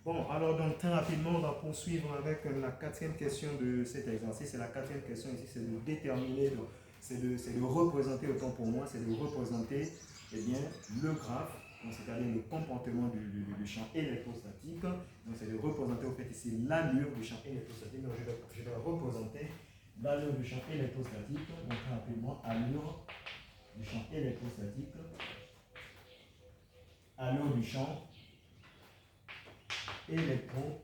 Bon, alors donc très rapidement, on va poursuivre avec la quatrième question de cet exercice. Et la quatrième question ici, c'est de déterminer, c'est de représenter, autant pour moi, c'est de représenter eh bien, le graphe, c'est-à-dire le comportement du champ électrostatique. Donc c'est de représenter au fait ici l'allure du champ électrostatique. Donc je vais représenter l'allure du champ électrostatique. Donc très rapidement, allure du champ électrostatique, allure du champ électrostatique.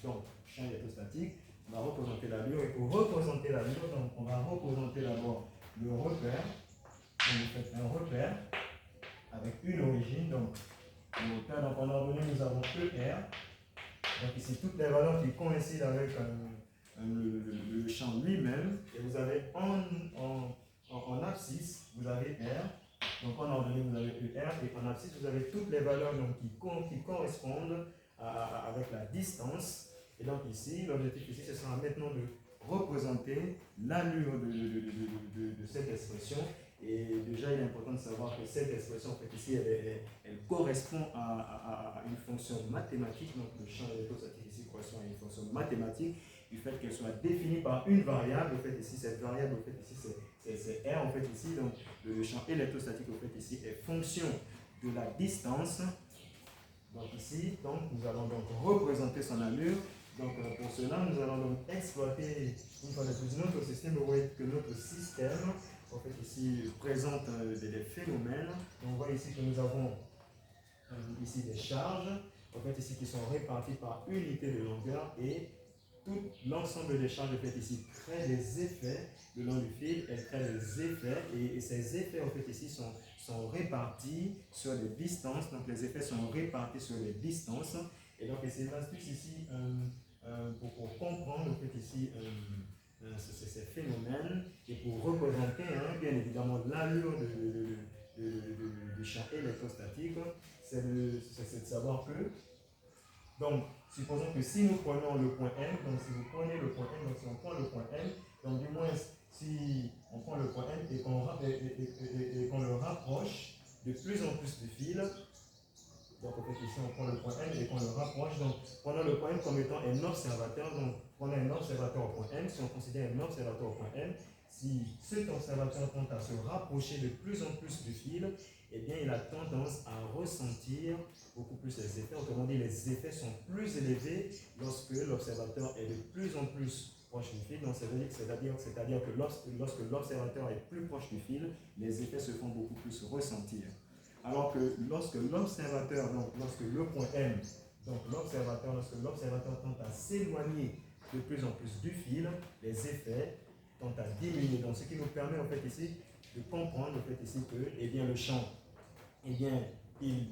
Donc, champ électrostatique, on va représenter l'allure. Et pour représenter l'allure, donc on va représenter d'abord le repère. Donc, vous faites un repère avec une origine. Donc, le repère, donc en ordonnée, nous avons ER. Donc, ici, toutes les valeurs qui coïncident avec le champ lui-même. Et vous avez en abscisse, vous avez R. Donc, en ordonnée, vous avez ER. Et en abscisse, vous avez toutes les valeurs donc, qui correspondent avec la distance. Et donc ici, l'objectif ici, ce sera maintenant de représenter l'allure de cette expression. Et déjà, il est important de savoir que cette expression, en fait, ici, elle correspond à une fonction mathématique. Donc le champ électrostatique ici correspond à une fonction mathématique du fait qu'elle soit définie par une variable. En fait, ici, cette variable, en fait, ici, c'est R. En fait, ici, donc le champ électrostatique, en fait, ici, est fonction de la distance. Donc ici, donc, nous allons donc représenter son allure. Donc pour cela, nous allons donc exploiter une fois de plus notre système. Vous voyez que notre système, en fait, ici, présente des phénomènes. Donc, vous voyez ici que nous avons ici des charges, en fait, ici, qui sont réparties par unité de longueur et tout l'ensemble des charges, en fait, ici, crée des effets le long du fil. Elle crée des effets et ces effets, en fait, ici, sont répartis sur les distances. Donc, les effets sont répartis sur les distances. Et donc, c'est l'astuce ici pour comprendre, en fait, ici, ces phénomènes et pour représenter, bien évidemment, l'allure du champ électrostatique, c'est de savoir que, donc, supposons que si nous prenons le point M, donc si vous prenez le point M, donc si on prend le point M, donc du moins, si on prend le point M et qu'on le rapproche de plus en plus du fil, donc en fait ici on prend le point M et qu'on le rapproche, donc prenons le point M comme étant un observateur, donc prenons un observateur au point M, si on considère un observateur au point M, si cet observateur tend à se rapprocher de plus en plus du fil, eh bien il a tendance à ressentir beaucoup plus les effets. Autrement dit, les effets sont plus élevés lorsque l'observateur est de plus en plus proche du fil. Donc c'est-à-dire que lorsque l'observateur est plus proche du fil, les effets se font beaucoup plus ressentir. Alors que lorsque l'observateur, donc lorsque le point M, donc lorsque l'observateur tend à s'éloigner de plus en plus du fil, les effets tendent à diminuer. Donc ce qui nous permet en fait ici de comprendre en fait ici que eh bien, le champ, eh bien, il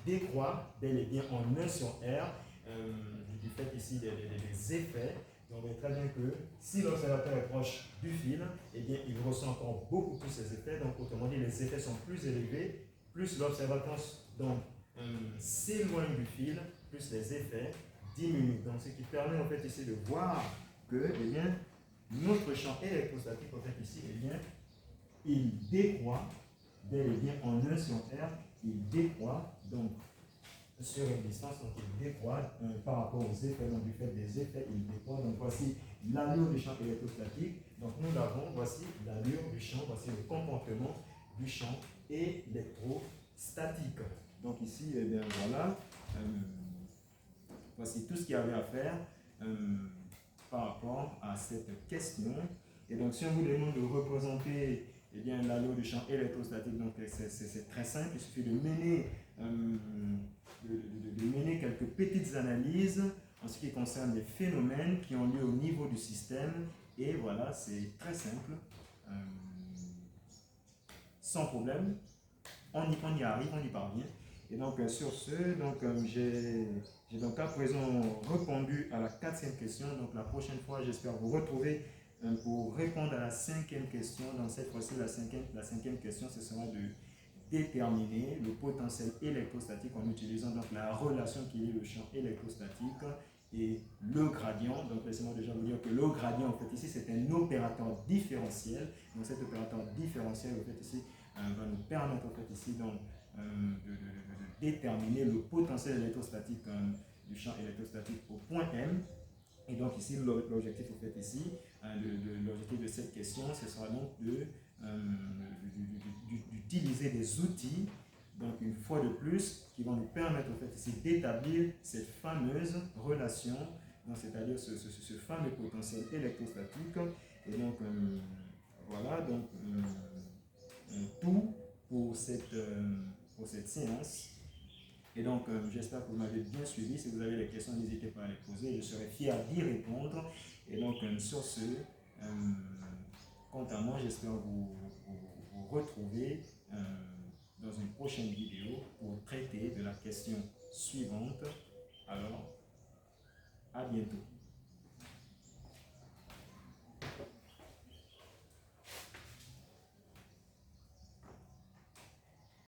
décroît bel et bien en 1 sur R du fait ici des effets. Donc, on voit très bien que si l'observateur est proche du fil, eh bien, il ressent encore beaucoup plus ces effets. Donc, autrement dit, les effets sont plus élevés. Plus l'observateur s'éloigne du fil, plus les effets diminuent. Donc, ce qui permet en fait ici de voir que eh bien, notre champ électrostatique, en fait ici, eh bien, il décroît bel et bien en 1 sur R, il décroît donc sur une distance, donc il décroît par rapport aux effets, donc du fait des effets, il décroît. Donc voici l'allure du champ électrostatique. Donc nous l'avons, voici l'allure du champ, voici le comportement du champ électrostatique. Donc ici, eh bien voilà, voici tout ce qu'il y avait à faire par rapport à cette question. Et donc si on vous demande de représenter eh bien, l'allure du champ électrostatique, donc c'est très simple, il suffit de mener quelques petites analyses en ce qui concerne les phénomènes qui ont lieu au niveau du système. Et voilà, c'est très simple. Sans problème. On y arrive, on y parvient. Et donc, sur ce, j'ai donc à présent répondu à la quatrième question. Donc, la prochaine fois, j'espère vous retrouver pour répondre à la cinquième question. Donc, cette fois-ci, la cinquième question, ce sera de déterminer le potentiel électrostatique en utilisant donc la relation qui est le champ électrostatique et le gradient. Donc, laissez-moi déjà vous dire que le gradient, en fait, ici, c'est un opérateur différentiel. Donc, cet opérateur différentiel, en fait, ici, va nous permettre, en fait, ici, donc, déterminer le potentiel électrostatique du champ électrostatique au point M. Et donc ici, l'objectif au fait ici, l'objectif de cette question, ce sera donc d'utiliser des outils, donc une fois de plus, qui vont nous permettre au fait ici d'établir cette fameuse relation, c'est-à-dire ce fameux potentiel électrostatique. Et donc voilà, donc tout pour cette séance. Et donc, j'espère que vous m'avez bien suivi. Si vous avez des questions, n'hésitez pas à les poser. Je serai fier d'y répondre. Et donc, sur ce, quant à moi, j'espère vous retrouver dans une prochaine vidéo pour traiter de la question suivante. Alors, à bientôt.